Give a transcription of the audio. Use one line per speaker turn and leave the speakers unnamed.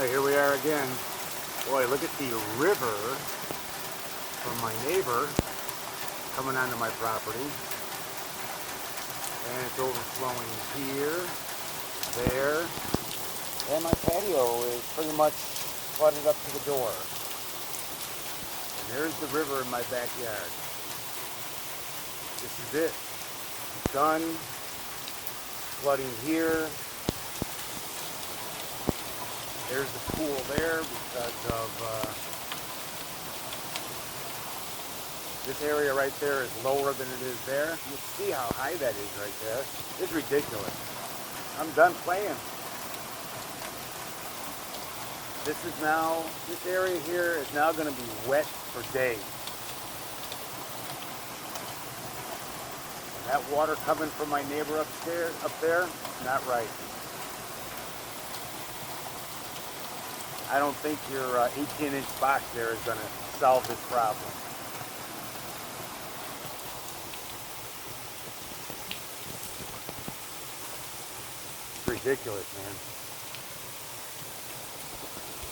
Hey, here we are again. Boy, look at the river from my neighbor coming onto my property. And it's overflowing here, there, and my patio is pretty much flooded up to the door. And there's the river in my backyard. This is it. It's done. Flooding here. There's the pool there because of this area right there is lower than it is there. You see how high that is right there. It's ridiculous. I'm done playing. This area here is now going to be wet for days. And that water coming from my neighbor up there, not right. I don't think your 18-inch box there is going to solve this problem. It's ridiculous, man.